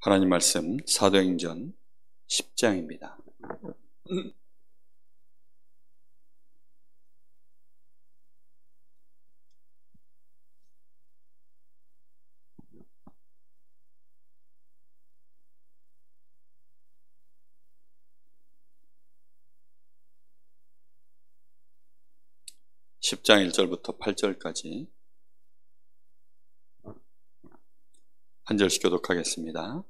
하나님 말씀 사도행전 10장입니다. (10장) 1절부터 8절까지 한 절씩 교독하겠습니다.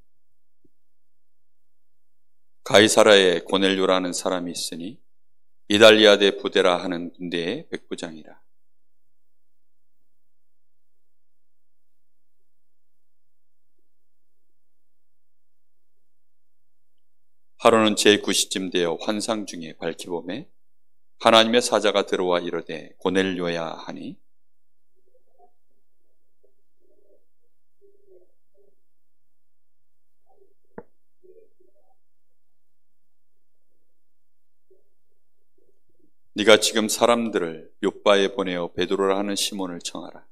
가이사라에 고넬료라는 사람이 있으니 이달리아대 부대라 하는 군대의 백부장이라. 하루는 제9시쯤 되어 환상 중에 밝히봄에 하나님의 사자가 들어와 이르되 고넬료야 하니, 네가 지금 사람들을 욥바에 보내어 베드로라 하는 시몬을 청하라.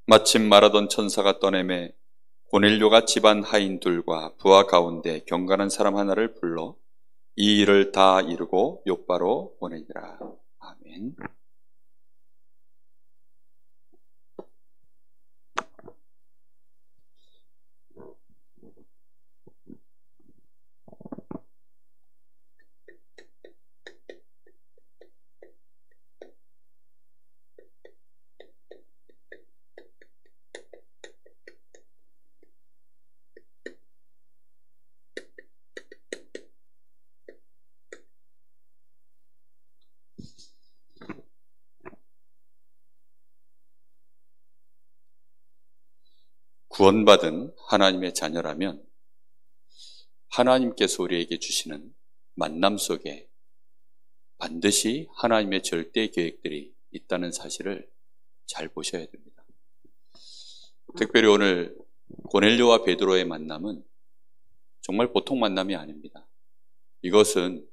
마침 말하던 천사가 떠내매 고넬료가 집안 하인들과 부하 가운데 경건한 사람 하나를 불러 이 일을 다 이루고 욥바로 보내니라. 아멘. 구원받은 하나님의 자녀라면 하나님께서 우리에게 주시는 만남 속에 반드시 하나님의 절대 계획들이 있다는 사실을 잘 보셔야 됩니다. 특별히 오늘 고넬료와 베드로의 만남은 정말 보통 만남이 아닙니다. 이것은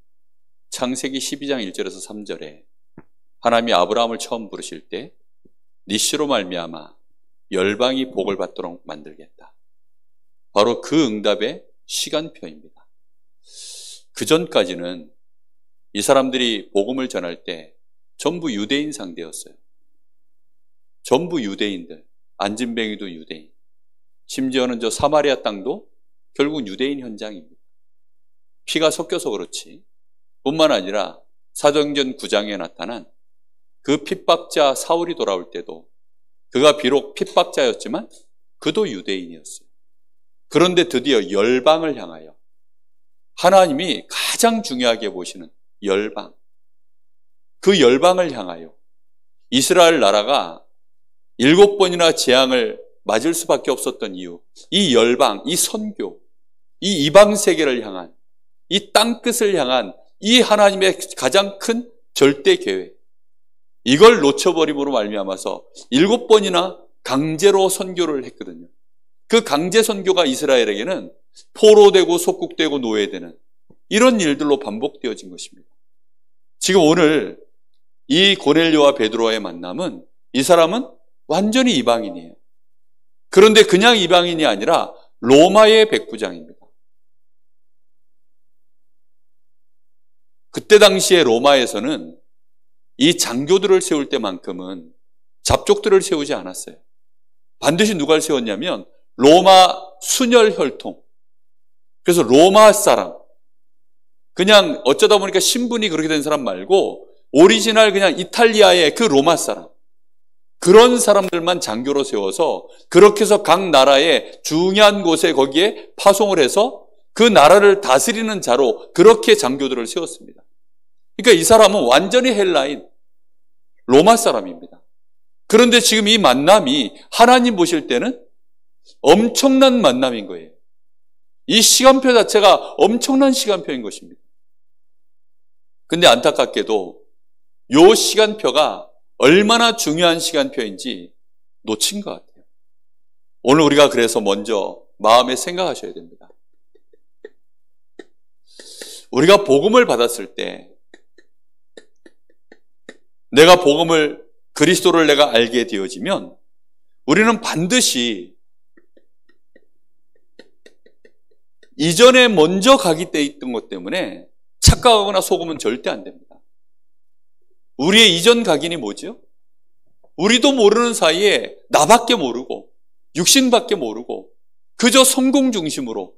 창세기 12장 1절에서 3절에 하나님이 아브라함을 처음 부르실 때 네 씨로 말미암아 열방이 복을 받도록 만들겠다. 바로 그 응답의 시간표입니다. 그 전까지는 이 사람들이 복음을 전할 때 전부 유대인 상대였어요. 전부 유대인들, 안진뱅이도 유대인, 심지어는 저 사마리아 땅도 결국 유대인 현장입니다. 피가 섞여서 그렇지 뿐만 아니라 사도행전 9장에 나타난 그 핍박자 사울이 돌아올 때도 그가 비록 핍박자였지만 그도 유대인이었어요. 그런데 드디어 열방을 향하여 하나님이 가장 중요하게 보시는 열방, 그 열방을 향하여 이스라엘 나라가 7번이나 재앙을 맞을 수밖에 없었던 이유, 이 열방, 이 선교, 이 이방 세계를 향한, 이 땅끝을 향한 이 하나님의 가장 큰 절대 계획, 이걸 놓쳐버림으로 말미암아서 7번이나 강제로 선교를 했거든요. 그 강제 선교가 이스라엘에게는 포로되고 속국되고 노예되는 이런 일들로 반복되어진 것입니다. 지금 오늘 이 고넬료와 베드로의 만남은, 이 사람은 완전히 이방인이에요. 그런데 그냥 이방인이 아니라 로마의 백부장입니다. 그때 당시에 로마에서는 이 장교들을 세울 때만큼은 잡족들을 세우지 않았어요. 반드시 누가 세웠냐면 로마 순혈 혈통. 그래서 로마 사람, 그냥 어쩌다 보니까 신분이 그렇게 된 사람 말고 오리지널 그냥 이탈리아의 그 로마 사람, 그런 사람들만 장교로 세워서 그렇게 해서 각 나라의 중요한 곳에 거기에 파송을 해서 그 나라를 다스리는 자로 그렇게 장교들을 세웠습니다. 그러니까 이 사람은 완전히 헬라인 로마 사람입니다. 그런데 지금 이 만남이 하나님 보실 때는 엄청난 만남인 거예요. 이 시간표 자체가 엄청난 시간표인 것입니다. 근데 안타깝게도 이 시간표가 얼마나 중요한 시간표인지 놓친 것 같아요. 오늘 우리가 그래서 먼저 마음에 생각하셔야 됩니다. 우리가 복음을 받았을 때 내가 복음을 그리스도를 내가 알게 되어지면 우리는 반드시 이전에 먼저 가기 때 있던 것 때문에 착각하거나 속으면 절대 안 됩니다. 우리의 이전 각인이 뭐죠? 우리도 모르는 사이에 나밖에 모르고 육신밖에 모르고 그저 성공 중심으로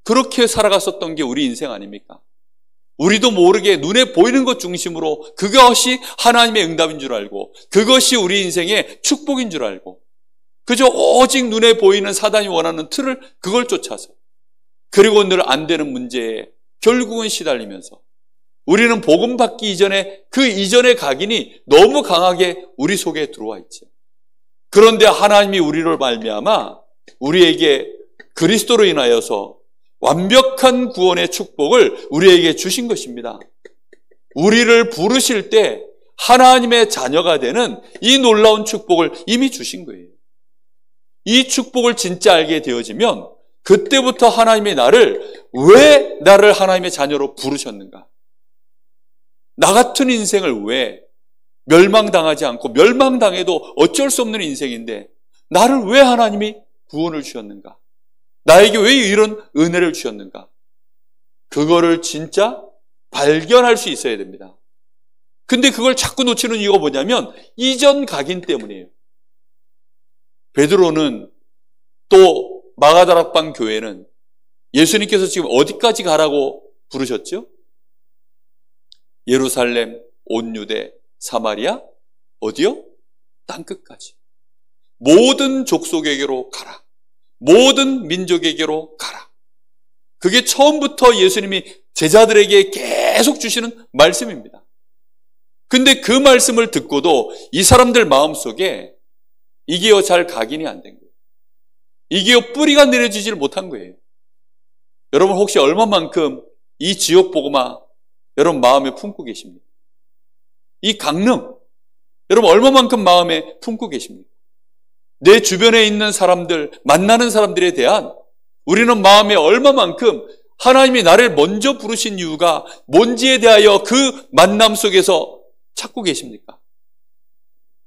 그렇게 살아갔었던 게 우리 인생 아닙니까? 우리도 모르게 눈에 보이는 것 중심으로 그것이 하나님의 응답인 줄 알고 그것이 우리 인생의 축복인 줄 알고 그저 오직 눈에 보이는 사단이 원하는 틀을 그걸 쫓아서 그리고 늘 안 되는 문제에 결국은 시달리면서 우리는 복음 받기 이전에 그 이전의 각인이 너무 강하게 우리 속에 들어와 있죠. 그런데 하나님이 우리를 말미암아 우리에게 그리스도로 인하여서 완벽한 구원의 축복을 우리에게 주신 것입니다. 우리를 부르실 때 하나님의 자녀가 되는 이 놀라운 축복을 이미 주신 거예요. 이 축복을 진짜 알게 되어지면 그때부터 하나님이 왜 나를 하나님의 자녀로 부르셨는가? 나 같은 인생을 왜 멸망당하지 않고 멸망당해도 어쩔 수 없는 인생인데 나를 왜 하나님이 구원을 주셨는가? 나에게 왜 이런 은혜를 주셨는가? 그거를 진짜 발견할 수 있어야 됩니다. 근데 그걸 자꾸 놓치는 이유가 뭐냐면 이전 각인 때문이에요. 베드로는 또 마가다락방 교회는 예수님께서 지금 어디까지 가라고 부르셨죠? 예루살렘, 온 유대, 사마리아, 어디요? 땅끝까지. 모든 족속에게로 가라. 모든 민족에게로 가라. 그게 처음부터 예수님이 제자들에게 계속 주시는 말씀입니다. 근데 그 말씀을 듣고도 이 사람들 마음속에 이게요 잘 각인이 안 된 거예요. 이게요 뿌리가 내려지질 못한 거예요. 여러분 혹시 얼마만큼 이 지역 복음화 여러분 마음에 품고 계십니까? 이 강릉 여러분 얼마만큼 마음에 품고 계십니까? 내 주변에 있는 사람들, 만나는 사람들에 대한 우리는 마음에 얼마만큼 하나님이 나를 먼저 부르신 이유가 뭔지에 대하여 그 만남 속에서 찾고 계십니까?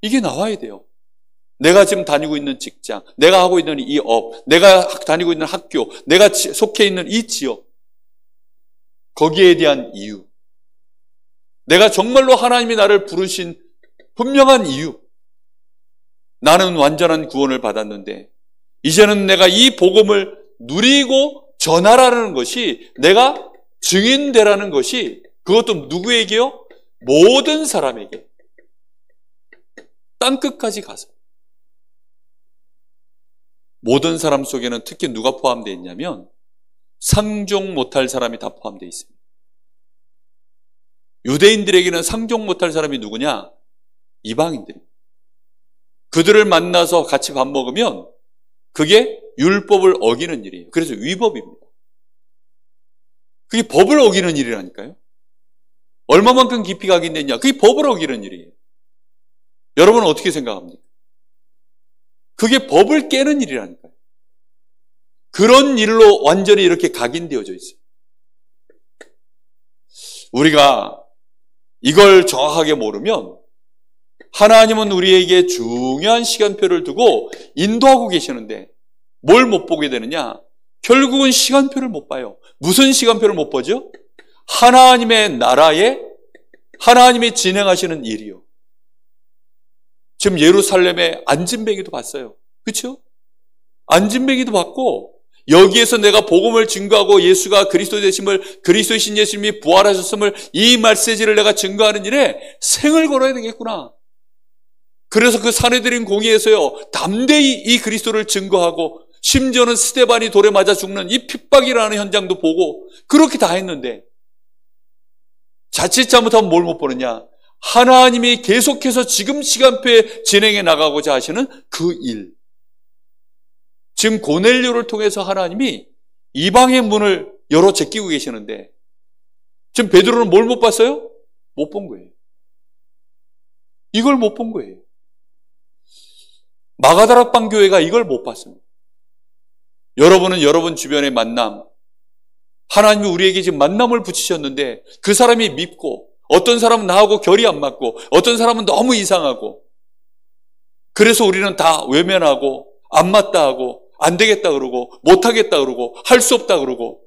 이게 나와야 돼요. 내가 지금 다니고 있는 직장, 내가 하고 있는 이 업, 내가 다니고 있는 학교, 내가 속해 있는 이 지역, 거기에 대한 이유, 내가 정말로 하나님이 나를 부르신 분명한 이유, 나는 완전한 구원을 받았는데 이제는 내가 이 복음을 누리고 전하라는 것이 내가 증인되라는 것이 그것도 누구에게요? 모든 사람에게 땅끝까지 가서 모든 사람 속에는 특히 누가 포함되어 있냐면 상종 못할 사람이 다 포함되어 있습니다. 유대인들에게는 상종 못할 사람이 누구냐? 이방인들입니다. 그들을 만나서 같이 밥 먹으면 그게 율법을 어기는 일이에요. 그래서 위법입니다. 그게 법을 어기는 일이라니까요. 얼마만큼 깊이 각인됐냐? 그게 법을 어기는 일이에요. 여러분은 어떻게 생각합니까? 그게 법을 깨는 일이라니까요. 그런 일로 완전히 이렇게 각인되어져 있어요. 우리가 이걸 정확하게 모르면 하나님은 우리에게 중요한 시간표를 두고 인도하고 계시는데 뭘 못 보게 되느냐? 결국은 시간표를 못 봐요. 무슨 시간표를 못 보죠? 하나님의 나라에 하나님이 진행하시는 일이요. 지금 예루살렘의 안진뱅이도 봤어요. 그렇죠? 안진뱅이도 봤고 여기에서 내가 복음을 증거하고 예수가 그리스도 되심을 그리스도이신 예수님이 부활하셨음을 이 메시지를 내가 증거하는 일에 생을 걸어야 되겠구나. 그래서 그 사내들인 공의에서요 담대히 이 그리스도를 증거하고 심지어는 스데반이 돌에 맞아 죽는 이 핍박이라는 현장도 보고 그렇게 다 했는데 자칫 잘못하면 뭘 못 보느냐? 하나님이 계속해서 지금 시간표에 진행해 나가고자 하시는 그 일. 지금 고넬료를 통해서 하나님이 이방의 문을 열어 제끼고 계시는데 지금 베드로는 뭘 못 봤어요? 못 본 거예요. 이걸 못 본 거예요. 마가다락방 교회가 이걸 못 봤습니다. 여러분은 여러분 주변의 만남, 하나님이 우리에게 지금 만남을 붙이셨는데 그 사람이 밉고 어떤 사람은 나하고 결이 안 맞고 어떤 사람은 너무 이상하고 그래서 우리는 다 외면하고 안 맞다 하고 안 되겠다 그러고 못하겠다 그러고 할 수 없다 그러고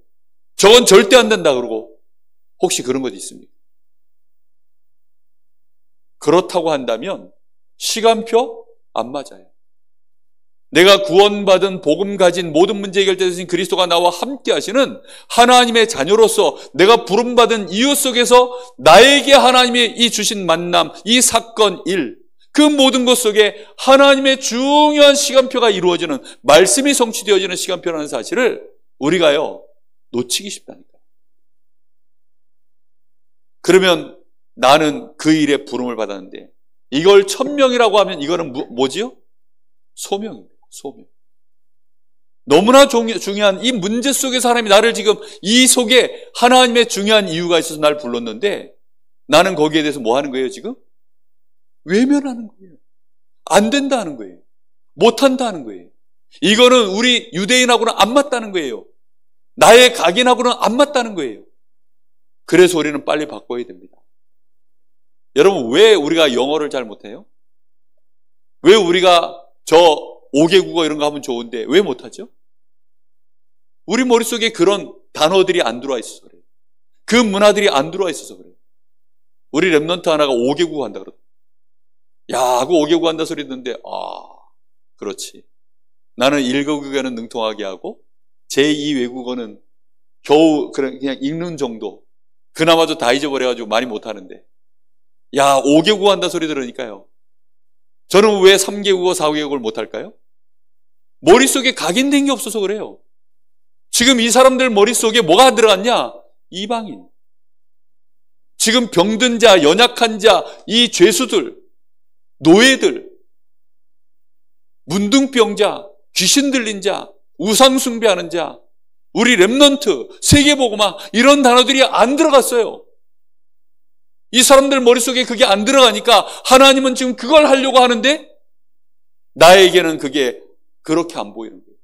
저건 절대 안 된다 그러고 혹시 그런 것 있습니까? 그렇다고 한다면 시간표 안 맞아요. 내가 구원받은 복음 가진 모든 문제 해결되신 그리스도가 나와 함께 하시는 하나님의 자녀로서 내가 부름받은 이유 속에서 나에게 하나님의 이 주신 만남, 이 사건, 일, 그 모든 것 속에 하나님의 중요한 시간표가 이루어지는, 말씀이 성취되어지는 시간표라는 사실을 우리가요 놓치기 쉽다니까요. 그러면 나는 그 일에 부름을 받았는데 이걸 1000명이라고 하면 이거는 뭐지요? 소명입니다. 소명. 너무나 중요한 이 문제 속에서 하나님이 나를 지금 이 속에 하나님의 중요한 이유가 있어서 날 불렀는데 나는 거기에 대해서 뭐 하는 거예요 지금? 외면하는 거예요. 안 된다 하는 거예요. 못한다 하는 거예요. 이거는 우리 유대인하고는 안 맞다는 거예요. 나의 각인하고는 안 맞다는 거예요. 그래서 우리는 빨리 바꿔야 됩니다. 여러분, 왜 우리가 영어를 잘 못해요? 왜 우리가 저 5개 국어 이런 거 하면 좋은데 왜 못하죠? 우리 머릿속에 그런 단어들이 안 들어와 있어서 그래요. 그 문화들이 안 들어와 있어서 그래요. 우리 랩넌트 하나가 5개 국어 한다 그러더라고요. 야, 그 5개 국어 한다 소리 듣는데 그렇지. 나는 1개국어는 능통하게 하고 제2 외국어는 겨우 그냥 읽는 정도. 그나마도 다 잊어버려가지고 많이 못하는데 야, 5개 국어 한다 소리 들으니까요. 저는 왜 3개국어, 4개국어를 못할까요? 머릿속에 각인된 게 없어서 그래요. 지금 이 사람들 머릿속에 뭐가 들어갔냐? 이방인. 지금 병든 자, 연약한 자, 이 죄수들, 노예들, 문둥병자, 귀신 들린 자, 우상 숭배하는 자, 우리 랩넌트, 세계복음화 이런 단어들이 안 들어갔어요. 이 사람들 머릿속에 그게 안 들어가니까 하나님은 지금 그걸 하려고 하는데 나에게는 그게 그렇게 안 보이는 거예요.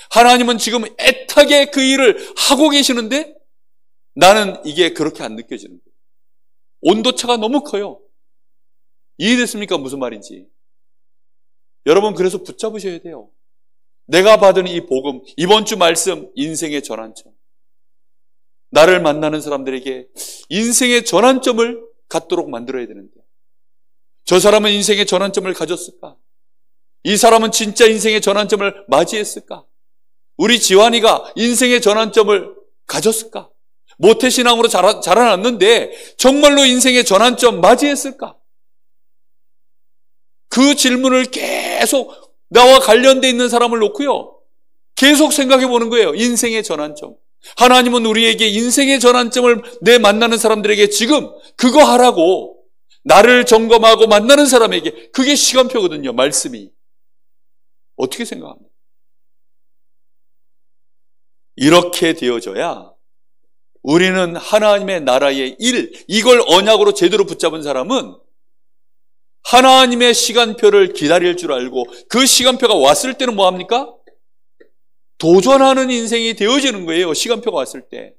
하나님은 지금 애타게 그 일을 하고 계시는데 나는 이게 그렇게 안 느껴지는 거예요. 온도차가 너무 커요. 이해됐습니까? 무슨 말인지. 여러분, 그래서 붙잡으셔야 돼요. 내가 받은 이 복음, 이번 주 말씀, 인생의 전환점. 나를 만나는 사람들에게 인생의 전환점을 갖도록 만들어야 되는데 저 사람은 인생의 전환점을 가졌을까? 이 사람은 진짜 인생의 전환점을 맞이했을까? 우리 지환이가 인생의 전환점을 가졌을까? 모태신앙으로 자라났는데 정말로 인생의 전환점 맞이했을까? 그 질문을 계속 나와 관련되어 있는 사람을 놓고요 계속 생각해 보는 거예요. 인생의 전환점. 하나님은 우리에게 인생의 전환점을 내 만나는 사람들에게 지금 그거 하라고 나를 점검하고 만나는 사람에게 그게 시간표거든요. 말씀이. 어떻게 생각합니까? 이렇게 되어져야 우리는 하나님의 나라의 일, 이걸 언약으로 제대로 붙잡은 사람은 하나님의 시간표를 기다릴 줄 알고 그 시간표가 왔을 때는 뭐 합니까? 도전하는 인생이 되어지는 거예요. 시간표가 왔을 때.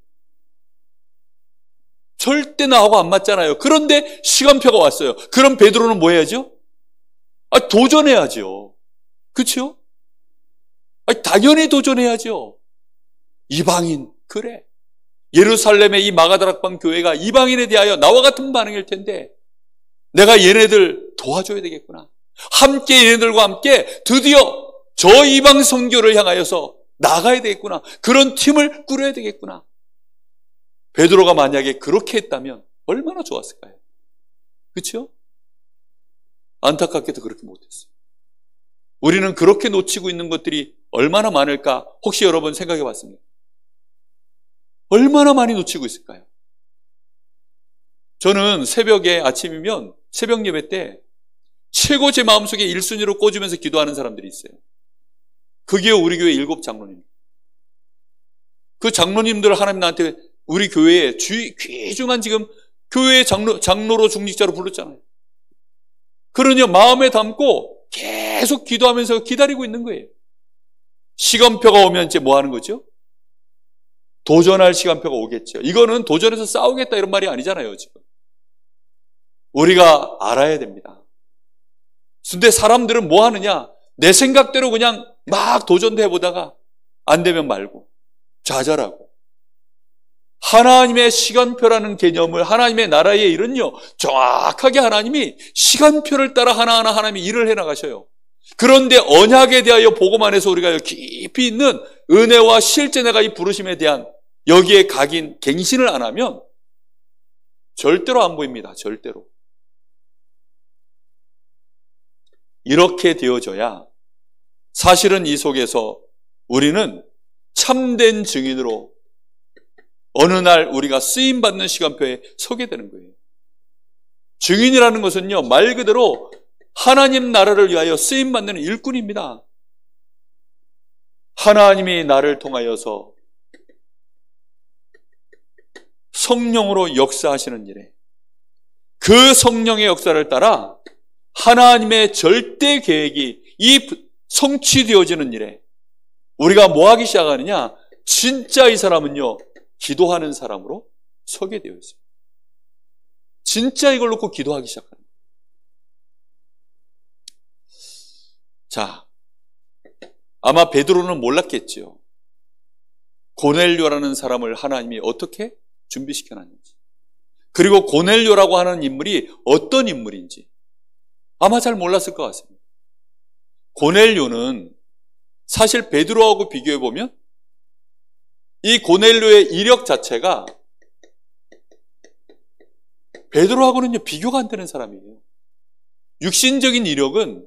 절대 나하고 안 맞잖아요. 그런데 시간표가 왔어요. 그럼 베드로는 뭐 해야죠? 도전해야죠. 그렇죠? 당연히 도전해야죠. 이방인, 그래. 예루살렘의 이 마가다락방 교회가 이방인에 대하여 나와 같은 반응일 텐데 내가 얘네들 도와줘야 되겠구나. 함께 얘네들과 함께 드디어 저 이방 선교를 향하여서 나가야 되겠구나. 그런 팀을 꾸려야 되겠구나. 베드로가 만약에 그렇게 했다면 얼마나 좋았을까요? 그렇죠? 안타깝게도 그렇게 못했어요. 우리는 그렇게 놓치고 있는 것들이 얼마나 많을까 혹시 여러분 생각해 봤습니까? 얼마나 많이 놓치고 있을까요? 저는 새벽에 아침이면 새벽 예배 때 최고 제 마음속에 1순위로 꽂으면서 기도하는 사람들이 있어요. 그게 우리 교회 7 장로님입니다. 그 장로님들 하나님 나한테 우리 교회에 귀중한 지금 교회 장로로 중직자로 불렀잖아요. 그러니 마음에 담고 계속 기도하면서 기다리고 있는 거예요. 시간표가 오면 이제 뭐 하는 거죠? 도전할 시간표가 오겠죠. 이거는 도전해서 싸우겠다 이런 말이 아니잖아요, 지금. 우리가 알아야 됩니다. 근데 사람들은 뭐 하느냐? 내 생각대로 그냥 막 도전도 해보다가 안 되면 말고 좌절하고. 하나님의 시간표라는 개념을, 하나님의 나라의 일은요, 정확하게 하나님이 시간표를 따라 하나하나 하나님이 일을 해나가셔요. 그런데 언약에 대하여 복음 안에서 우리가 깊이 있는 은혜와 실제 내가 이 부르심에 대한 여기에 각인 갱신을 안 하면 절대로 안 보입니다. 절대로. 이렇게 되어져야 사실은 이 속에서 우리는 참된 증인으로 어느 날 우리가 쓰임받는 시간표에 서게 되는 거예요. 증인이라는 것은요, 말 그대로 하나님 나라를 위하여 쓰임받는 일꾼입니다. 하나님이 나를 통하여서 성령으로 역사하시는 일에 그 성령의 역사를 따라 하나님의 절대 계획이 이 성취되어지는 일에 우리가 뭐 하기 시작하느냐? 진짜 이 사람은요, 기도하는 사람으로 서게 되어 있습니다. 진짜 이걸 놓고 기도하기 시작합니다. 자, 아마 베드로는 몰랐겠죠. 고넬료라는 사람을 하나님이 어떻게 준비시켜놨는지, 그리고 고넬료라고 하는 인물이 어떤 인물인지 아마 잘 몰랐을 것 같습니다. 고넬료는 사실 베드로하고 비교해보면 이 고넬료의 이력 자체가 베드로하고는 비교가 안 되는 사람이에요. 육신적인 이력은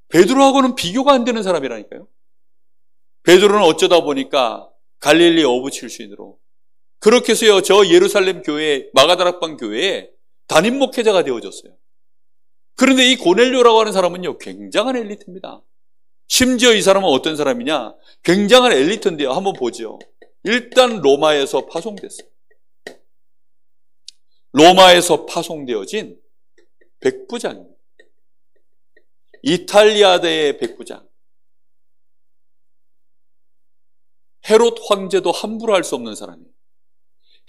베드로하고는 비교가 안 되는 사람이라니까요. 베드로는 어쩌다 보니까 갈릴리 어부 출신으로 그렇게 해서요, 저 예루살렘 교회, 마가다락방 교회에 담임 목회자가 되어졌어요. 그런데 이 고넬료라고 하는 사람은요, 굉장한 엘리트입니다. 심지어 이 사람은 어떤 사람이냐? 굉장한 엘리트인데요. 한번 보죠. 일단 로마에서 파송됐어요. 로마에서 파송되어진 백부장입니다. 이탈리아대의 백부장. 헤롯 황제도 함부로 할 수 없는 사람이에요.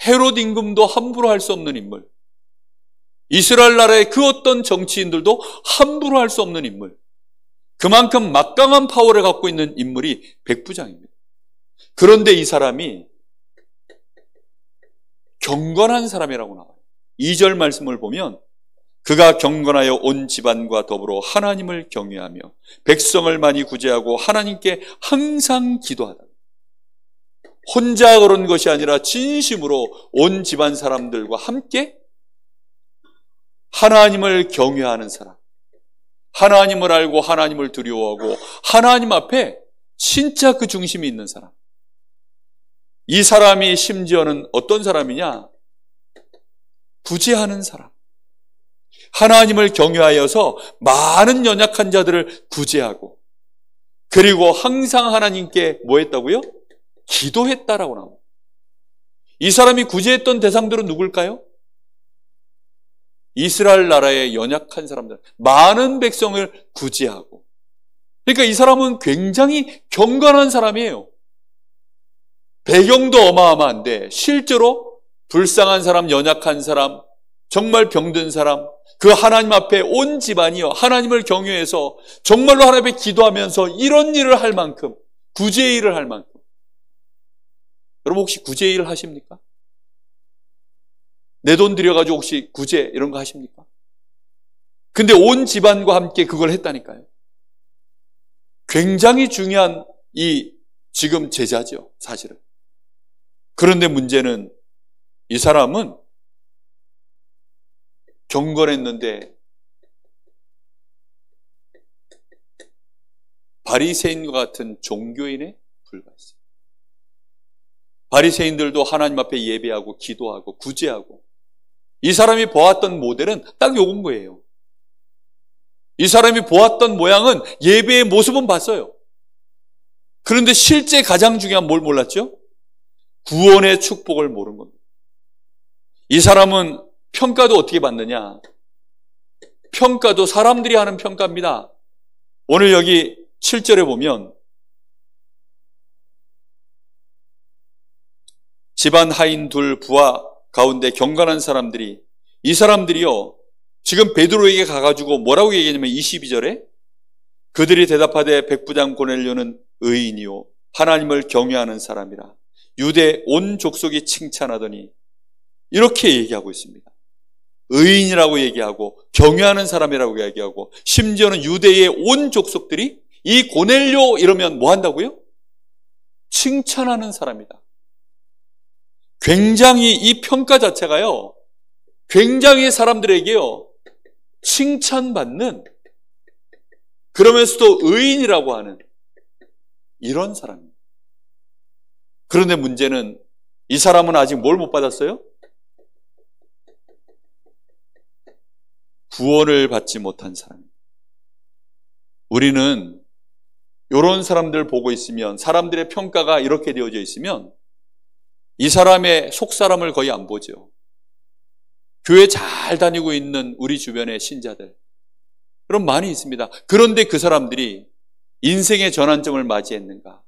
헤롯 임금도 함부로 할 수 없는 인물. 이스라엘 나라의 그 어떤 정치인들도 함부로 할 수 없는 인물. 그만큼 막강한 파워를 갖고 있는 인물이 백부장입니다. 그런데 이 사람이 경건한 사람이라고 나와요. 2절 말씀을 보면 그가 경건하여 온 집안과 더불어 하나님을 경외하며 백성을 많이 구제하고 하나님께 항상 기도하다. 혼자 그런 것이 아니라 진심으로 온 집안 사람들과 함께 하나님을 경외하는 사람, 하나님을 알고 하나님을 두려워하고 하나님 앞에 진짜 그 중심이 있는 사람. 이 사람이 심지어는 어떤 사람이냐? 구제하는 사람. 하나님을 경외하여서 많은 연약한 자들을 구제하고, 그리고 항상 하나님께 뭐 했다고요? 기도했다라고 나옵니다. 이 사람이 구제했던 대상들은 누굴까요? 이스라엘 나라의 연약한 사람들, 많은 백성을 구제하고. 그러니까 이 사람은 굉장히 경건한 사람이에요. 배경도 어마어마한데 실제로 불쌍한 사람, 연약한 사람, 정말 병든 사람, 그 하나님 앞에 온 집안이요, 하나님을 경외해서 정말로 하나님 앞에 기도하면서 이런 일을 할 만큼, 구제 일을 할 만큼. 여러분 혹시 구제 일 하십니까? 내 돈 들여가지고 혹시 구제 이런 거 하십니까? 근데 온 집안과 함께 그걸 했다니까요. 굉장히 중요한 이 지금 제자죠, 사실은. 그런데 문제는 이 사람은 경건했는데 바리새인과 같은 종교인에 불과했어요. 바리새인들도 하나님 앞에 예배하고 기도하고 구제하고, 이 사람이 보았던 모델은 딱 요건 거예요. 이 사람이 보았던 모양은 예배의 모습은 봤어요. 그런데 실제 가장 중요한 뭘 몰랐죠? 구원의 축복을 모르는 겁니다. 이 사람은 평가도 어떻게 받느냐? 평가도 사람들이 하는 평가입니다. 오늘 여기 7절에 보면 집안 하인 둘 부하 가운데 경건한 사람들이, 이 사람들이요 지금 베드로에게 가가지고 뭐라고 얘기하냐면 22절에 그들이 대답하되 백부장 고넬료는 의인이요 하나님을 경외하는 사람이라 유대 온 족속이 칭찬하더니 이렇게 얘기하고 있습니다. 의인이라고 얘기하고 경외하는 사람이라고 얘기하고 심지어는 유대의 온 족속들이 이 고넬료 이러면 뭐 한다고요? 칭찬하는 사람이다. 굉장히 이 평가 자체가요, 굉장히 사람들에게요 칭찬받는, 그러면서도 의인이라고 하는 이런 사람입니다. 그런데 문제는 이 사람은 아직 뭘 못 받았어요? 구원을 받지 못한 사람입니다. 우리는 이런 사람들 보고 있으면, 사람들의 평가가 이렇게 되어져 있으면 이 사람의 속사람을 거의 안 보죠. 교회 잘 다니고 있는 우리 주변의 신자들, 그럼 많이 있습니다. 그런데 그 사람들이 인생의 전환점을 맞이했는가?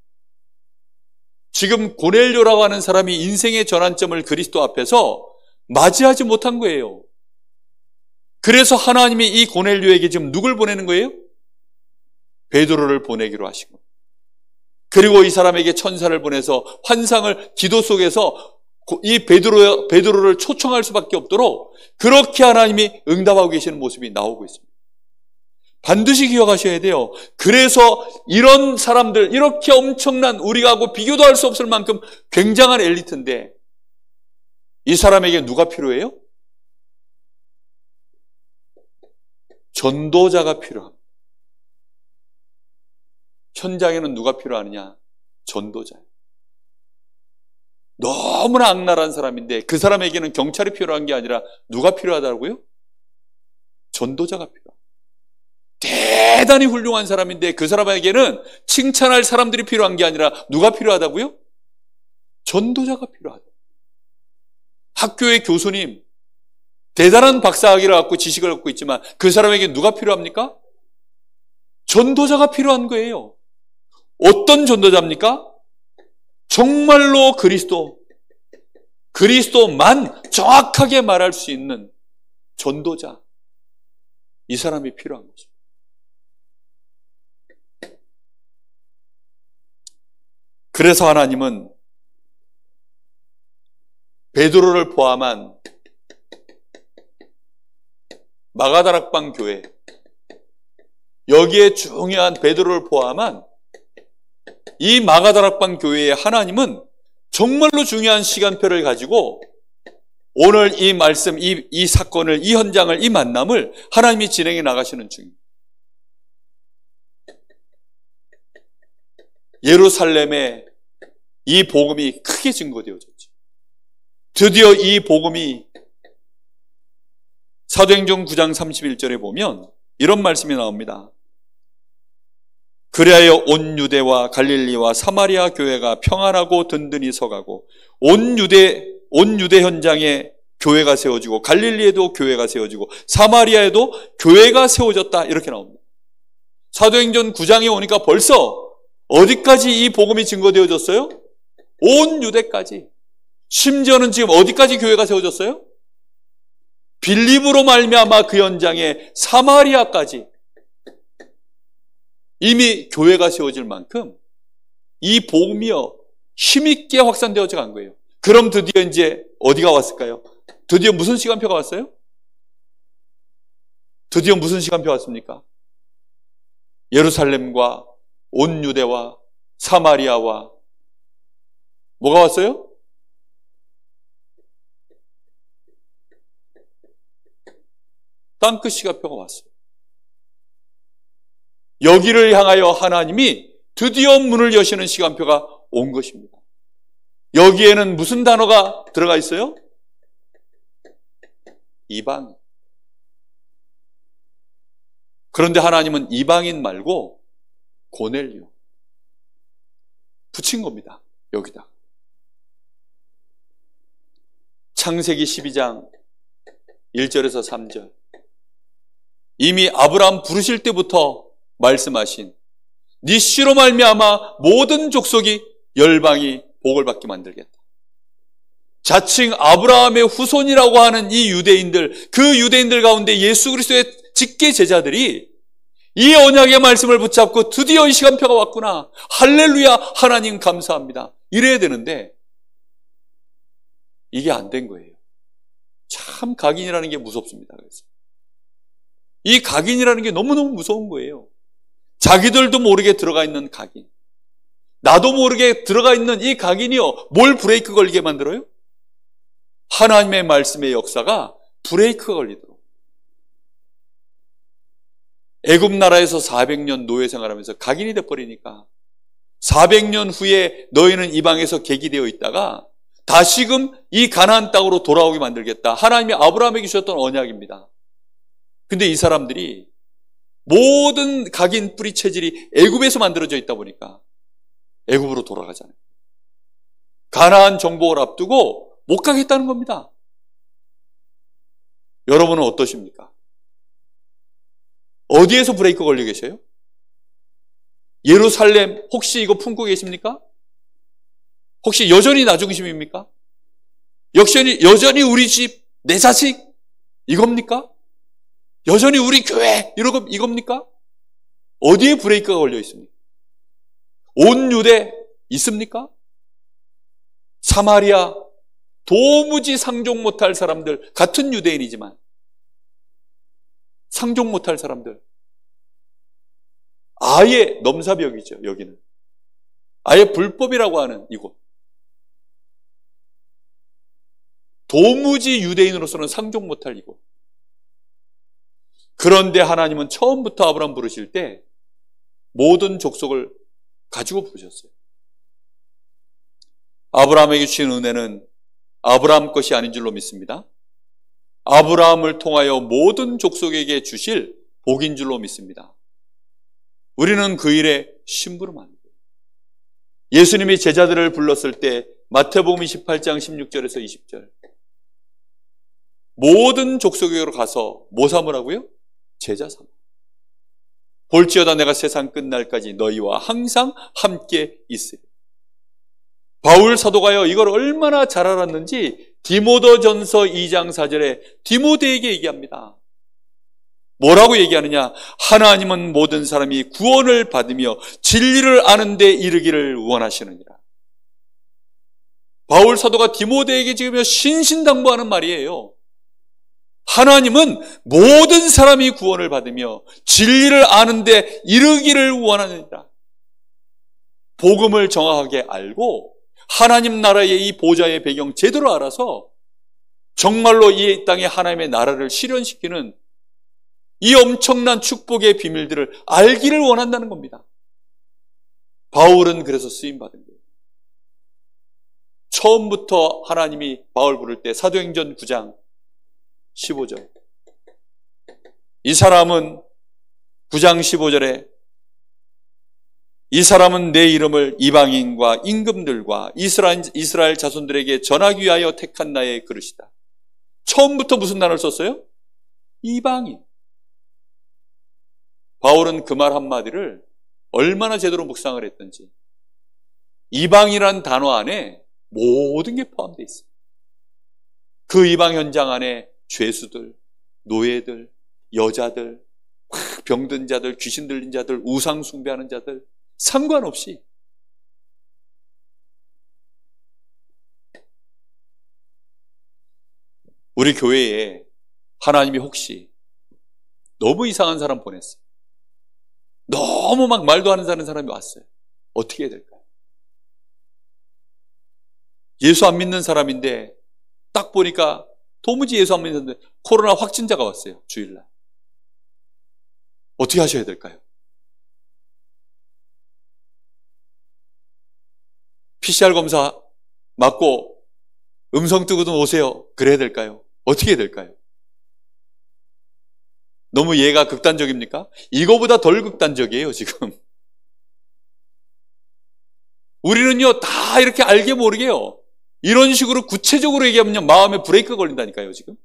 지금 고넬료라고 하는 사람이 인생의 전환점을 그리스도 앞에서 맞이하지 못한 거예요. 그래서 하나님이 이 고넬료에게 지금 누굴 보내는 거예요? 베드로를 보내기로 하신 거예요. 그리고 이 사람에게 천사를 보내서 환상을 기도 속에서 이 베드로를 초청할 수밖에 없도록 그렇게 하나님이 응답하고 계시는 모습이 나오고 있습니다. 반드시 기억하셔야 돼요. 그래서 이런 사람들, 이렇게 엄청난, 우리가 하고 비교도 할 수 없을 만큼 굉장한 엘리트인데 이 사람에게 누가 필요해요? 전도자가 필요합니다. 현장에는 누가 필요하느냐? 전도자예요. 너무나 악랄한 사람인데 그 사람에게는 경찰이 필요한 게 아니라 누가 필요하다고요? 전도자가 필요합니다. 대단히 훌륭한 사람인데 그 사람에게는 칭찬할 사람들이 필요한 게 아니라 누가 필요하다고요? 전도자가 필요하다. 학교의 교수님, 대단한 박사학위를 갖고 지식을 갖고 있지만 그 사람에게 누가 필요합니까? 전도자가 필요한 거예요. 어떤 전도자입니까? 정말로 그리스도만 정확하게 말할 수 있는 전도자. 이 사람이 필요한 거죠. 그래서 하나님은 베드로를 포함한 마가다락방 교회, 여기에 중요한 베드로를 포함한 이 마가다락방 교회에 하나님은 정말로 중요한 시간표를 가지고 오늘 이 말씀, 이 사건을, 이 현장을, 이 만남을 하나님이 진행해 나가시는 중입니다. 예루살렘에 이 복음이 크게 증거되어졌죠. 드디어 이 복음이 사도행전 9장 31절에 보면 이런 말씀이 나옵니다. 그리하여 온 유대와 갈릴리와 사마리아 교회가 평안하고 든든히 서가고 온 유대 현장에 교회가 세워지고 갈릴리에도 교회가 세워지고 사마리아에도 교회가 세워졌다, 이렇게 나옵니다. 사도행전 9장에 오니까 벌써 어디까지 이 복음이 증거되어졌어요? 온 유대까지. 심지어는 지금 어디까지 교회가 세워졌어요? 빌립으로 말미암아 그 현장에 사마리아까지 이미 교회가 세워질 만큼 이 복음이요 힘있게 확산되어져 간 거예요. 그럼 드디어 이제 어디가 왔을까요? 드디어 무슨 시간표가 왔어요? 드디어 무슨 시간표가 왔습니까? 예루살렘과 온 유대와 사마리아와 뭐가 왔어요? 땅끝 시간표가 왔어요. 여기를 향하여 하나님이 드디어 문을 여시는 시간표가 온 것입니다. 여기에는 무슨 단어가 들어가 있어요? 이방. 그런데 하나님은 이방인 말고 고넬료 붙인 겁니다. 여기다. 창세기 12장 1절에서 3절. 이미 아브라함 부르실 때부터 말씀하신 네 씨로 말미암아 모든 족속이 열방이 복을 받게 만들겠다. 자칭 아브라함의 후손이라고 하는 이 유대인들, 그 유대인들 가운데 예수 그리스도의 직계 제자들이 이 언약의 말씀을 붙잡고 드디어 이 시간표가 왔구나. 할렐루야, 하나님 감사합니다. 이래야 되는데 이게 안 된 거예요. 참 각인이라는 게 무섭습니다. 그래서 이 각인이라는 게 너무너무 무서운 거예요. 자기들도 모르게 들어가 있는 각인. 나도 모르게 들어가 있는 이 각인이요. 뭘 브레이크 걸리게 만들어요? 하나님의 말씀의 역사가 브레이크가 걸리도록. 애굽 나라에서 400년 노예 생활하면서 각인이 돼버리니까 400년 후에 너희는 이방에서 객이되어 있다가 다시금 이 가나안 땅으로 돌아오게 만들겠다. 하나님이 아브라함에게 주셨던 언약입니다. 근데 이 사람들이 모든 각인 뿌리 체질이 애굽에서 만들어져 있다 보니까 애굽으로 돌아가잖아요. 가나안 정복을 앞두고 못 가겠다는 겁니다. 여러분은 어떠십니까? 어디에서 브레이크 걸려 계세요? 예루살렘 혹시 이거 품고 계십니까? 혹시 여전히 나 중심입니까? 여전히 우리 집, 내 자식 이겁니까? 여전히 우리 교회 이겁니까? 어디에 브레이크가 걸려 있습니까? 온 유대 있습니까? 사마리아 도무지 상종 못할 사람들, 같은 유대인이지만 상종 못할 사람들, 아예 넘사벽이죠. 여기는 아예 불법이라고 하는 이곳, 도무지 유대인으로서는 상종 못할 이곳. 그런데 하나님은 처음부터 아브라함 부르실 때 모든 족속을 가지고 부르셨어요. 아브라함에게 주신 은혜는 아브라함 것이 아닌 줄로 믿습니다. 아브라함을 통하여 모든 족속에게 주실 복인 줄로 믿습니다. 우리는 그 일에 심부름합니다. 예수님이 제자들을 불렀을 때 마태복음 28장 16절에서 20절, 모든 족속에게로 가서 뭐 삼으라고요? 제자 삼아. 볼지어다 내가 세상 끝날까지 너희와 항상 함께 있으리. 바울 사도가요, 이걸 얼마나 잘 알았는지 디모데전서 2장 4절에 디모데에게 얘기합니다. 뭐라고 얘기하느냐? 하나님은 모든 사람이 구원을 받으며 진리를 아는 데 이르기를 원하시느니라. 바울 사도가 디모데에게 지금 신신당부하는 말이에요. 하나님은 모든 사람이 구원을 받으며 진리를 아는 데 이르기를 원하느니라. 복음을 정확하게 알고 하나님 나라의 이 보좌의 배경 제대로 알아서 정말로 이 땅에 하나님의 나라를 실현시키는 이 엄청난 축복의 비밀들을 알기를 원한다는 겁니다. 바울은 그래서 쓰임받은 거예요. 처음부터 하나님이 바울 부를 때 사도행전 9장 15절, 이 사람은 9장 15절에 이 사람은 내 이름을 이방인과 임금들과 이스라엘 자손들에게 전하기 위하여 택한 나의 그릇이다. 처음부터 무슨 단어를 썼어요? 이방인. 바울은 그 말 한마디를 얼마나 제대로 묵상을 했던지, 이방이란 단어 안에 모든 게 포함되어 있어요. 그 이방 현장 안에 죄수들, 노예들, 여자들, 병든 자들, 귀신 들린 자들, 우상 숭배하는 자들, 상관없이 우리 교회에 하나님이 혹시 너무 이상한 사람 보냈어요. 너무 막 말도 안 하는 사람이 왔어요. 어떻게 해야 될까요? 예수 안 믿는 사람인데 딱 보니까 도무지 예수 안 믿는데 코로나 확진자가 왔어요. 주일날. 어떻게 하셔야 될까요? PCR 검사 맞고 음성 뜨거든 오세요. 그래야 될까요? 어떻게 해야 될까요? 너무 예가 극단적입니까? 이거보다 덜 극단적이에요, 지금. 우리는요, 다 이렇게 알게 모르게요. 이런 식으로 구체적으로 얘기하면 마음에 브레이크가 걸린다니까요, 지금.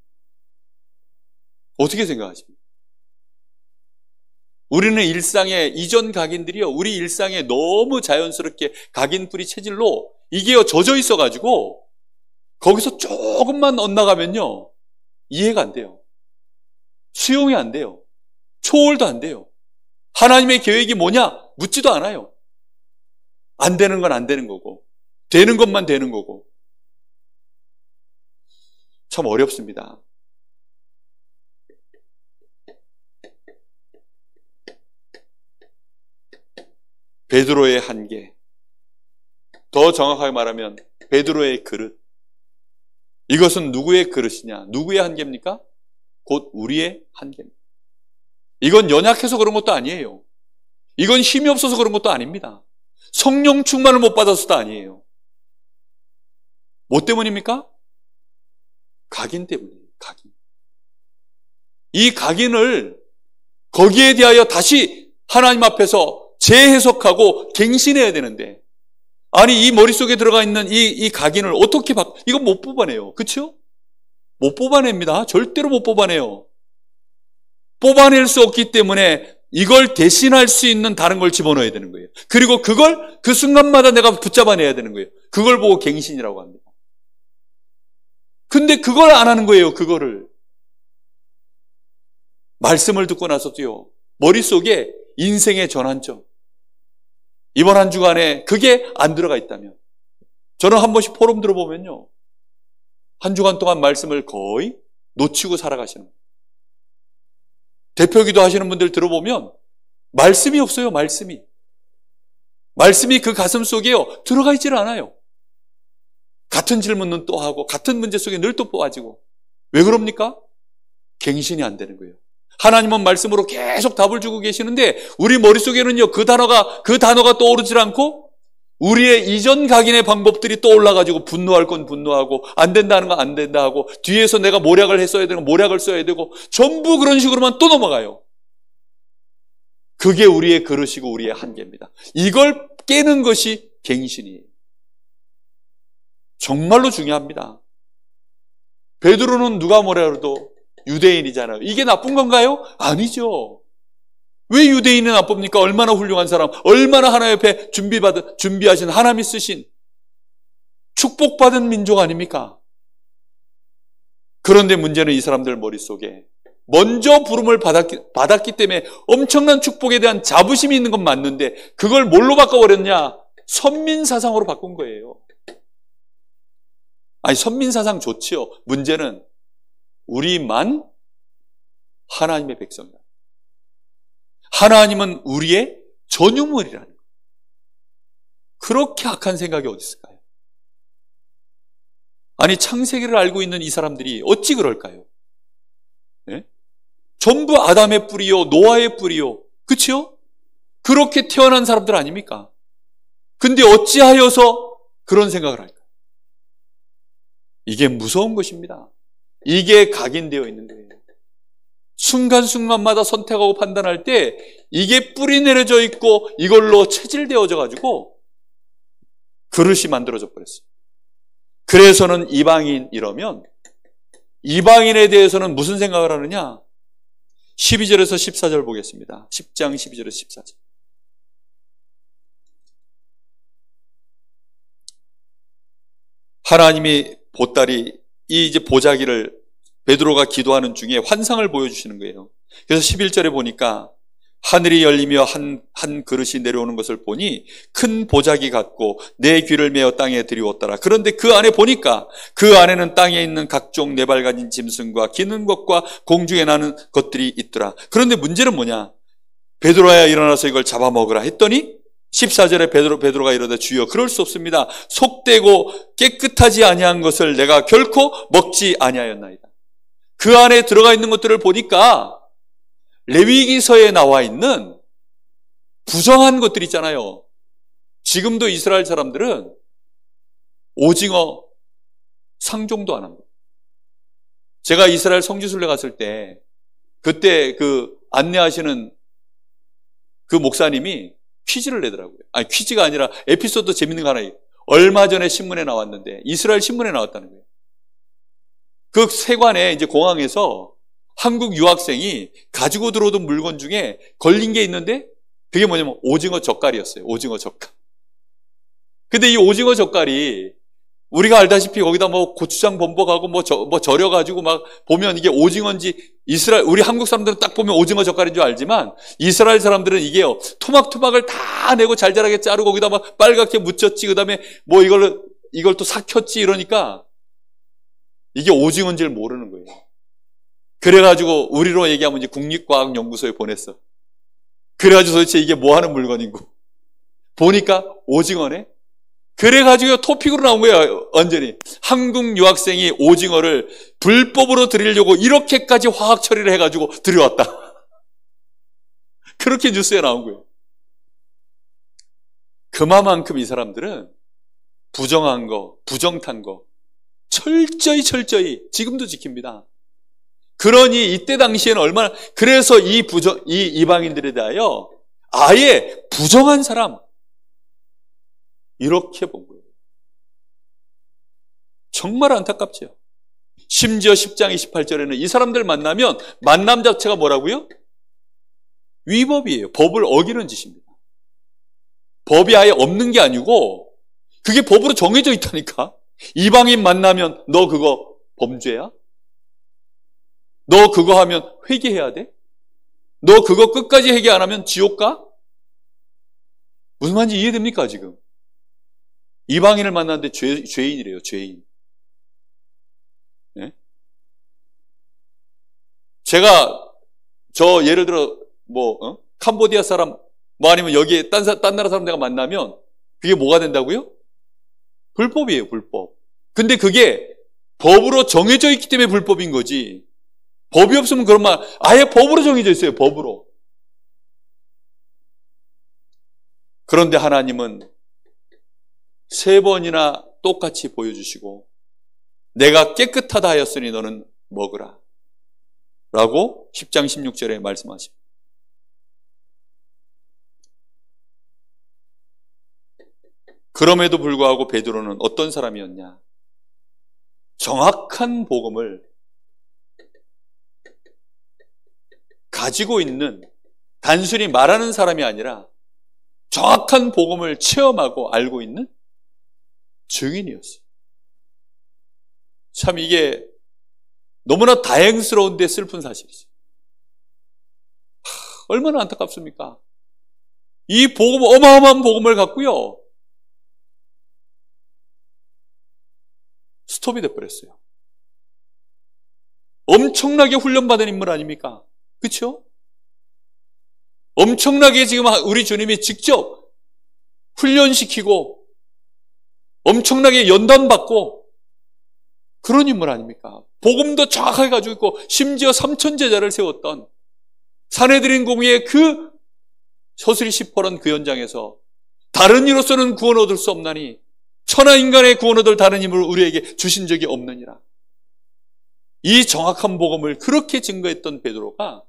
어떻게 생각하십니까? 우리는 일상에, 이전 각인들이요, 우리 일상에 너무 자연스럽게 각인뿌리 체질로 이게요, 젖어 있어가지고, 거기서 조금만 엇나가면요, 이해가 안 돼요. 수용이 안 돼요. 초월도 안 돼요. 하나님의 계획이 뭐냐? 묻지도 않아요. 안 되는 건 안 되는 거고, 되는 것만 되는 거고. 참 어렵습니다. 베드로의 한계, 더 정확하게 말하면 베드로의 그릇. 이것은 누구의 그릇이냐? 누구의 한계입니까? 곧 우리의 한계입니다. 이건 연약해서 그런 것도 아니에요. 이건 힘이 없어서 그런 것도 아닙니다. 성령 충만을 못 받아서도 아니에요. 뭐 때문입니까? 각인 때문이에요. 각인. 이 각인을 거기에 대하여 다시 하나님 앞에서 재해석하고 갱신해야 되는데, 아니 이 머릿속에 들어가 있는 이 각인을 어떻게 이건 못 뽑아내요. 그렇죠? 못 뽑아냅니다. 절대로 못 뽑아내요. 뽑아낼 수 없기 때문에 이걸 대신할 수 있는 다른 걸 집어넣어야 되는 거예요. 그리고 그걸 그 순간마다 내가 붙잡아내야 되는 거예요. 그걸 보고 갱신이라고 합니다. 근데 그걸 안 하는 거예요. 그거를. 말씀을 듣고 나서도요, 머릿속에 인생의 전환점, 이번 한 주간에 그게 안 들어가 있다면, 저는 한 번씩 포럼 들어보면요, 한 주간 동안 말씀을 거의 놓치고 살아가시는 거예요. 대표기도 하시는 분들 들어보면 말씀이 없어요. 말씀이 그 가슴 속에요 들어가 있지를 않아요. 같은 질문은 또 하고 같은 문제 속에 늘 또 빠지고. 왜 그럽니까? 갱신이 안 되는 거예요. 하나님은 말씀으로 계속 답을 주고 계시는데 우리 머릿속에는요 그 단어가 떠오르질 않고 우리의 이전 각인의 방법들이 떠올라가지고 분노할 건 분노하고 안 된다는 건 안 된다 하고 뒤에서 내가 모략을 했어야 되는 건 모략을 써야 되고 전부 그런 식으로만 또 넘어가요. 그게 우리의 그릇이고 우리의 한계입니다. 이걸 깨는 것이 갱신이에요. 정말로 중요합니다. 베드로는 누가 뭐라 그래도 유대인이잖아요. 이게 나쁜 건가요? 아니죠. 왜 유대인은 나쁩니까? 얼마나 훌륭한 사람, 얼마나 하나님 옆에 준비하신 하나님이 쓰신 축복받은 민족 아닙니까? 그런데 문제는 이 사람들 머릿속에 먼저 부름을 받았기 때문에 엄청난 축복에 대한 자부심이 있는 건 맞는데 그걸 뭘로 바꿔버렸냐? 선민사상으로 바꾼 거예요. 아니, 선민사상 좋지요. 문제는 우리만 하나님의 백성이다. 하나님은 우리의 전유물이라는 거예요. 그렇게 악한 생각이 어디 있을까요? 아니, 창세기를 알고 있는 이 사람들이 어찌 그럴까요? 네? 전부 아담의 뿌리요, 노아의 뿌리요. 그치요? 그렇게 태어난 사람들 아닙니까? 근데 어찌하여서 그런 생각을 할까요? 이게 무서운 것입니다. 이게 각인되어 있는 거예요. 순간순간마다 선택하고 판단할 때 이게 뿌리 내려져 있고 이걸로 체질되어져 가지고 그릇이 만들어져 버렸어요. 그래서는 이방인 이러면 이방인에 대해서는 무슨 생각을 하느냐? 12절에서 14절 보겠습니다. 10장 12절에서 14절. 하나님이 보따리, 이 이제 보자기를 베드로가 기도하는 중에 환상을 보여주시는 거예요. 그래서 11절에 보니까 하늘이 열리며 한 그릇이 내려오는 것을 보니 큰 보자기 같고 내 귀를 메어 땅에 들이웠더라. 그런데 그 안에 보니까 그 안에는 땅에 있는 각종 네발 가진 짐승과 기는 것과 공중에 나는 것들이 있더라. 그런데 문제는 뭐냐? 베드로야 일어나서 이걸 잡아먹으라 했더니 14절에 베드로가 이르되 주여 그럴 수 없습니다. 속되고 깨끗하지 아니한 것을 내가 결코 먹지 아니하였나이다. 그 안에 들어가 있는 것들을 보니까 레위기서에 나와 있는 부정한 것들 있잖아요. 지금도 이스라엘 사람들은 오징어 상종도 안 합니다. 제가 이스라엘 성지순례 갔을 때 그때 그 안내하시는 그 목사님이 퀴즈를 내더라고요. 아니, 퀴즈가 아니라 에피소드 재밌는 거 하나. 얼마 전에 신문에 나왔는데 이스라엘 신문에 나왔다는 거예요. 그 세관에 이제 공항에서 한국 유학생이 가지고 들어오던 물건 중에 걸린 게 있는데 그게 뭐냐면 오징어 젓갈이었어요. 오징어 젓갈. 근데 이 오징어 젓갈이 우리가 알다시피 거기다 뭐 고추장 범벅하고 뭐 절여가지고 막 보면 이게 오징어인지 우리 한국 사람들은 딱 보면 오징어 젓갈인 줄 알지만 이스라엘 사람들은 이게요, 토막토막을 다 내고 잘 자라게 자르고 거기다 막 빨갛게 묻혔지, 그 다음에 뭐 이걸 또 삭혔지 이러니까 이게 오징어인지를 모르는 거예요. 그래가지고 우리로 얘기하면 이제 국립과학연구소에 보냈어. 그래가지고 도대체 이게 뭐 하는 물건인고. 보니까 오징어네? 그래가지고 토픽으로 나온 거예요, 완전히. 한국 유학생이 오징어를 불법으로 들이려고 이렇게까지 화학 처리를 해가지고 들여왔다. 그렇게 뉴스에 나온 거예요. 그만큼 이 사람들은 부정한 거, 부정탄 거, 철저히 지금도 지킵니다. 그러니 이때 당시에는 얼마나, 그래서 이 이방인들에 대하여 아예 부정한 사람, 이렇게 본 거예요. 정말 안타깝죠. 심지어 10장 28절에는 이 사람들 만나면 만남 자체가 뭐라고요? 위법이에요. 법을 어기는 짓입니다. 법이 아예 없는 게 아니고 그게 법으로 정해져 있다니까. 이방인 만나면 너 그거 범죄야? 너 그거 하면 회개해야 돼? 너 그거 끝까지 회개 안 하면 지옥 가? 무슨 말인지 이해됩니까 지금? 이방인을 만났는데 죄인이래요, 죄인. 네? 제가 예를 들어 캄보디아 사람 뭐 아니면 여기에 딴 나라 사람 내가 만나면 그게 뭐가 된다고요? 불법이에요, 불법. 근데 그게 법으로 정해져 있기 때문에 불법인 거지. 법이 없으면 그런 말, 아예 법으로 정해져 있어요, 법으로. 그런데 하나님은 3번이나 똑같이 보여주시고 내가 깨끗하다 하였으니 너는 먹으라 라고 10장 16절에 말씀하십니다. 그럼에도 불구하고 베드로는 어떤 사람이었냐? 정확한 복음을 가지고 있는, 단순히 말하는 사람이 아니라 정확한 복음을 체험하고 알고 있는 증인이었어요. 참 이게 너무나 다행스러운데 슬픈 사실이죠. 얼마나 안타깝습니까? 이 복음, 어마어마한 복음을 갖고요, 스톱이 돼버렸어요. 엄청나게 훈련받은 인물 아닙니까? 그렇죠? 엄청나게 지금 우리 주님이 직접 훈련시키고 엄청나게 연단받고 그런 인물 아닙니까? 복음도 정확하게 가지고 있고 심지어 3천 제자를 세웠던 산헤드린 공의의 그 서슬이 시퍼런 그 현장에서 다른 이로서는 구원 얻을 수 없나니 천하 인간의 구원 얻을 다른 힘을 우리에게 주신 적이 없느니라. 이 정확한 복음을 그렇게 증거했던 베드로가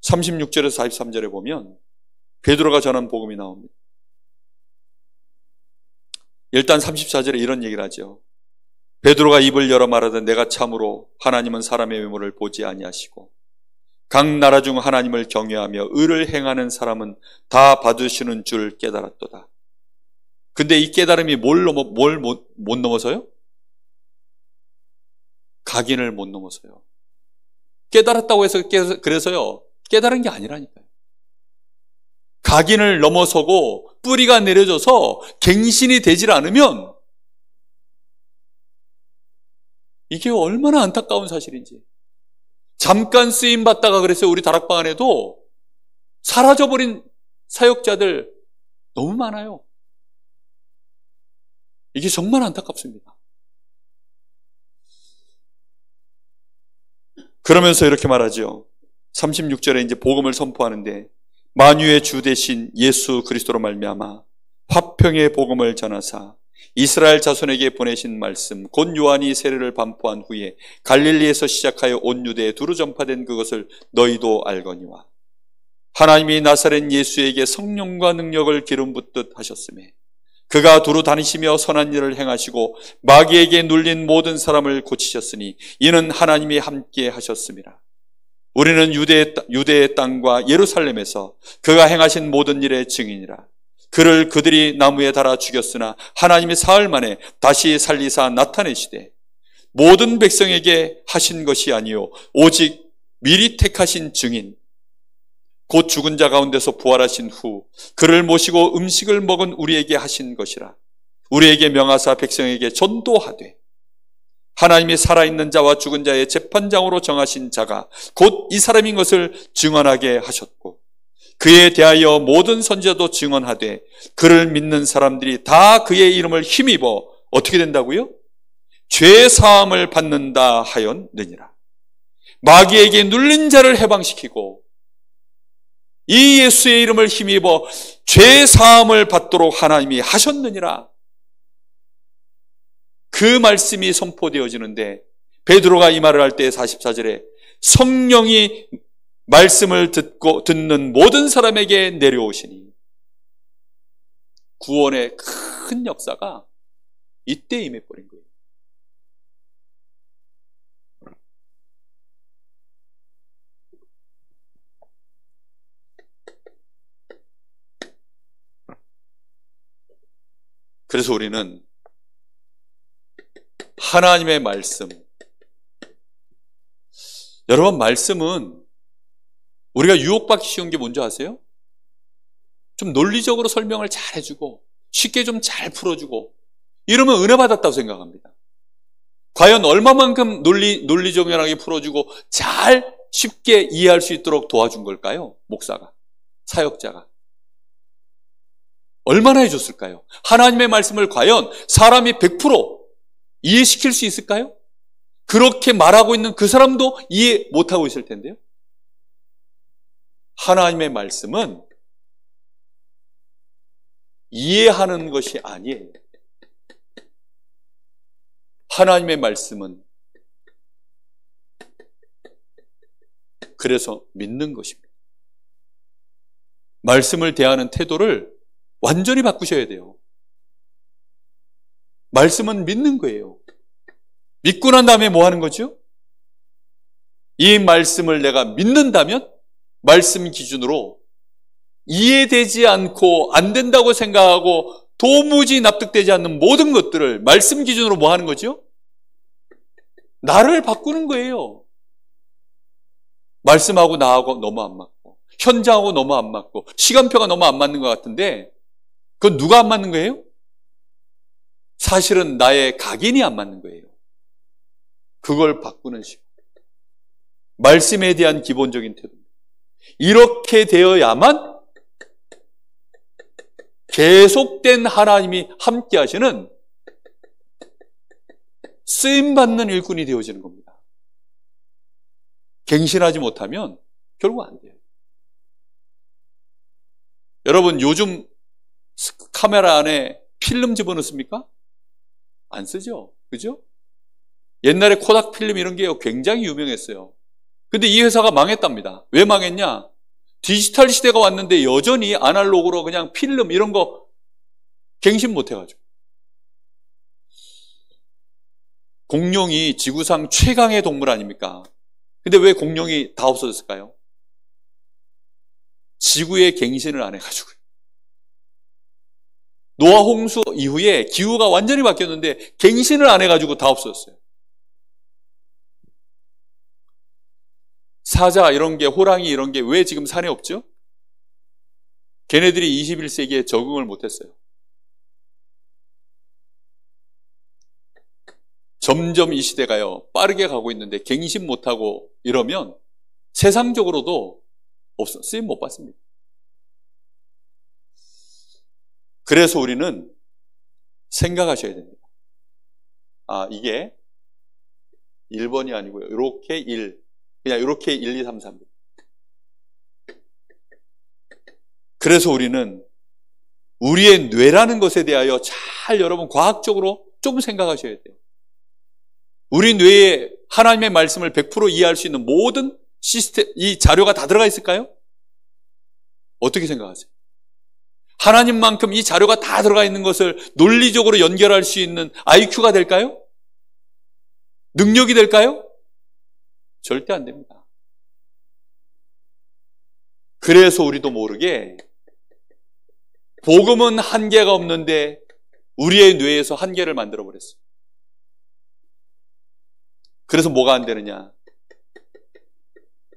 36절에서 43절에 보면 베드로가 전한 복음이 나옵니다. 일단 34절에 이런 얘기를 하죠. 베드로가 입을 열어 말하되 내가 참으로 하나님은 사람의 외모를 보지 아니하시고 각 나라 중 하나님을 경외하며 의를 행하는 사람은 다 받으시는 줄 깨달았도다. 근데 이 깨달음이 뭘 못 넘어서요? 각인을 못 넘어서요. 깨달았다고 해서 그래서요, 깨달은 게 아니라니까요. 각인을 넘어서고 뿌리가 내려져서 갱신이 되질 않으면 이게 얼마나 안타까운 사실인지. 잠깐 쓰임 받다가 그래서 우리 다락방 안에도 사라져버린 사역자들 너무 많아요. 이게 정말 안타깝습니다. 그러면서 이렇게 말하죠. 36절에 이제 복음을 선포하는데 만유의 주 되신 예수 그리스도로 말미암아 화평의 복음을 전하사 이스라엘 자손에게 보내신 말씀 곧 요한이 세례를 반포한 후에 갈릴리에서 시작하여 온 유대에 두루 전파된 그것을 너희도 알거니와 하나님이 나사렛 예수에게 성령과 능력을 기름 붓듯 하셨으며 그가 두루 다니시며 선한 일을 행하시고 마귀에게 눌린 모든 사람을 고치셨으니 이는 하나님이 함께 하셨음이라. 우리는 유대의 땅과 예루살렘에서 그가 행하신 모든 일의 증인이라. 그를 그들이 나무에 달아 죽였으나 하나님이 사흘 만에 다시 살리사 나타내시되 모든 백성에게 하신 것이 아니요 오직 미리 택하신 증인 곧 죽은 자 가운데서 부활하신 후 그를 모시고 음식을 먹은 우리에게 하신 것이라. 우리에게 명하사 백성에게 전도하되 하나님이 살아있는 자와 죽은 자의 재판장으로 정하신 자가 곧 이 사람인 것을 증언하게 하셨고 그에 대하여 모든 선지자도 증언하되 그를 믿는 사람들이 다 그의 이름을 힘입어 어떻게 된다고요? 죄 사함을 받는다 하였느니라. 마귀에게 눌린 자를 해방시키고 이 예수의 이름을 힘입어 죄 사함을 받도록 하나님이 하셨느니라. 그 말씀이 선포되어지는데 베드로가 이 말을 할 때 44절에 성령이 말씀을 듣는 모든 사람에게 내려오시니 구원의 큰 역사가 이때 임해버린 거예요. 그래서 우리는 하나님의 말씀, 여러분 말씀은 우리가 유혹받기 쉬운 게 뭔지 아세요? 좀 논리적으로 설명을 잘 해주고 쉽게 좀 잘 풀어주고 이러면 은혜 받았다고 생각합니다. 과연 얼마만큼 논리적연하게 풀어주고 잘 쉽게 이해할 수 있도록 도와준 걸까요? 목사가, 사역자가. 얼마나 해줬을까요? 하나님의 말씀을 과연 사람이 100% 이해시킬 수 있을까요? 그렇게 말하고 있는 그 사람도 이해 못하고 있을 텐데요. 하나님의 말씀은 이해하는 것이 아니에요. 하나님의 말씀은 그래서 믿는 것입니다. 말씀을 대하는 태도를 완전히 바꾸셔야 돼요. 말씀은 믿는 거예요. 믿고 난 다음에 뭐 하는 거죠? 이 말씀을 내가 믿는다면 말씀 기준으로 이해되지 않고 안 된다고 생각하고 도무지 납득되지 않는 모든 것들을 말씀 기준으로 뭐 하는 거죠? 나를 바꾸는 거예요. 말씀하고 나하고 너무 안 맞고 현장하고 너무 안 맞고 시간표가 너무 안 맞는 것 같은데 그건 누가 안 맞는 거예요? 사실은 나의 각인이 안 맞는 거예요. 그걸 바꾸는 시간. 말씀에 대한 기본적인 태도입니다. 이렇게 되어야만 계속된 하나님이 함께 하시는 쓰임받는 일꾼이 되어지는 겁니다. 갱신하지 못하면 결국 안 돼요. 여러분 요즘 카메라 안에 필름 집어넣습니까? 안 쓰죠? 그죠? 옛날에 코닥 필름 이런 게 굉장히 유명했어요. 근데 이 회사가 망했답니다. 왜 망했냐? 디지털 시대가 왔는데 여전히 아날로그로 그냥 필름 이런 거 갱신 못 해가지고. 공룡이 지구상 최강의 동물 아닙니까? 근데 왜 공룡이 다 없어졌을까요? 지구에 갱신을 안 해가지고요. 노아 홍수 이후에 기후가 완전히 바뀌었는데 갱신을 안 해가지고 다 없어졌어요. 사자 이런 게, 호랑이 이런 게 왜 지금 산에 없죠? 걔네들이 21세기에 적응을 못했어요. 점점 이 시대가요 빠르게 가고 있는데 갱신 못하고 이러면 세상적으로도 쓰임 못 받습니다. 그래서 우리는 생각하셔야 됩니다. 아, 이게 1번이 아니고요. 이렇게 1, 그냥 이렇게 1, 2, 3, 4. 그래서 우리는 우리의 뇌라는 것에 대하여 잘 여러분 과학적으로 좀 생각하셔야 돼요. 우리 뇌에 하나님의 말씀을 100% 이해할 수 있는 모든 시스템, 이 자료가 다 들어가 있을까요? 어떻게 생각하세요? 하나님만큼 이 자료가 다 들어가 있는 것을 논리적으로 연결할 수 있는 IQ가 될까요? 능력이 될까요? 절대 안 됩니다. 그래서 우리도 모르게 복음은 한계가 없는데 우리의 뇌에서 한계를 만들어버렸어요. 그래서 뭐가 안 되느냐?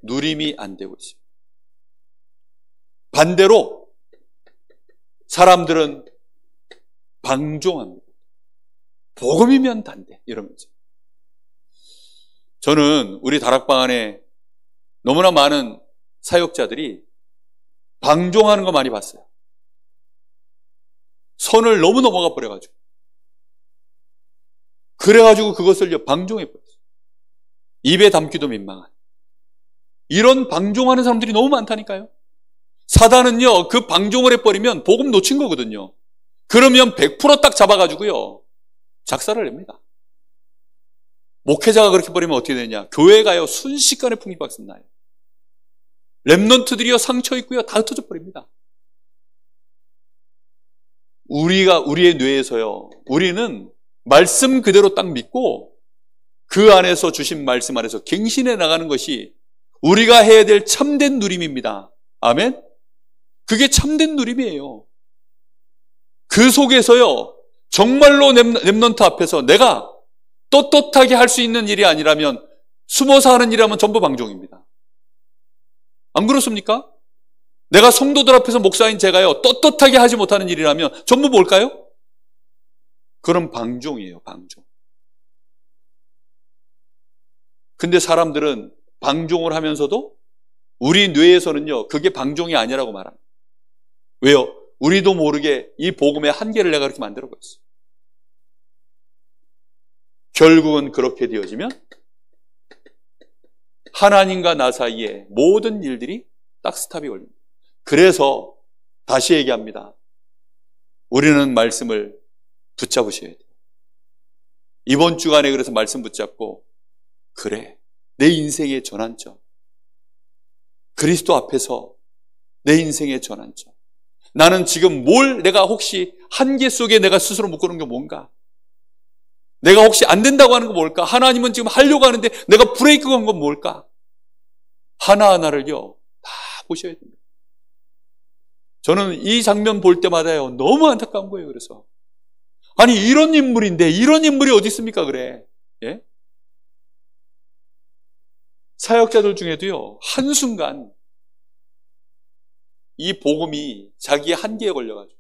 누림이 안 되고 있어요. 반대로 사람들은 방종합니다. 복음이면 단대 이러면서. 저는 우리 다락방 안에 너무나 많은 사역자들이 방종하는 거 많이 봤어요. 선을 너무 넘어가 버려가지고. 그래가지고 그것을 방종해버렸어요. 입에 담기도 민망한. 이런 방종하는 사람들이 너무 많다니까요. 사단은요, 그 방종을 해버리면 복음 놓친 거거든요. 그러면 100% 딱 잡아가지고요, 작사를 냅니다. 목회자가 그렇게 버리면 어떻게 되냐? 교회가요, 순식간에 풍비박산 나요. 렘넌트들이요, 상처 있고요, 다 흩어져 버립니다. 우리의 뇌에서요, 우리는 말씀 그대로 딱 믿고 그 안에서 주신 말씀 안에서 갱신해 나가는 것이 우리가 해야 될 참된 누림입니다. 아멘? 그게 참된 누림이에요. 그 속에서요, 정말로 렘넌트 앞에서 내가 떳떳하게 할 수 있는 일이 아니라면, 숨어서 하는 일이라면 전부 방종입니다. 안 그렇습니까? 내가 성도들 앞에서 목사인 제가요, 떳떳하게 하지 못하는 일이라면 전부 뭘까요? 그럼 방종이에요, 방종. 근데 사람들은 방종을 하면서도 우리 뇌에서는요, 그게 방종이 아니라고 말합니다. 왜요? 우리도 모르게 이 복음의 한계를 내가 그렇게 만들어버렸어요. 결국은 그렇게 되어지면 하나님과 나 사이에 모든 일들이 딱 스탑이 걸립니다. 그래서 다시 얘기합니다. 우리는 말씀을 붙잡으셔야 돼요. 이번 주간에 그래서 말씀 붙잡고, 그래, 내 인생의 전환점, 그리스도 앞에서 내 인생의 전환점, 나는 지금 내가 혹시 한계 속에 내가 스스로 묶어놓은 게 뭔가, 내가 혹시 안 된다고 하는 건 뭘까, 하나님은 지금 하려고 하는데 내가 브레이크 건 건 뭘까, 하나하나를요 다 보셔야 됩니다. 저는 이 장면 볼 때마다요 너무 안타까운 거예요. 그래서 아니, 이런 인물인데 이런 인물이 어디 있습니까? 그래. 예? 사역자들 중에도요, 한순간 이 복음이 자기의 한계에 걸려가지고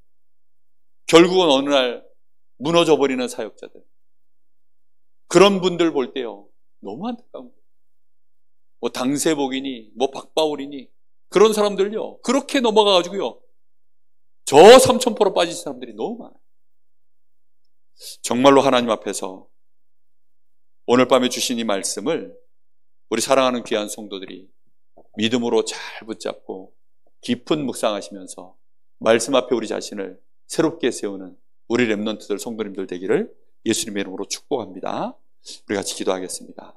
결국은 어느 날 무너져 버리는 사역자들, 그런 분들 볼 때요 너무 안타까운 거예요. 뭐 당세복이니 뭐 박바울이니 그런 사람들요, 그렇게 넘어가가지고요 저 삼천포로 빠진 사람들이 너무 많아요. 정말로 하나님 앞에서 오늘 밤에 주신 이 말씀을 우리 사랑하는 귀한 성도들이 믿음으로 잘 붙잡고 깊은 묵상하시면서 말씀 앞에 우리 자신을 새롭게 세우는 우리 렘넌트들 성도님들 되기를 예수님의 이름으로 축복합니다. 우리 같이 기도하겠습니다.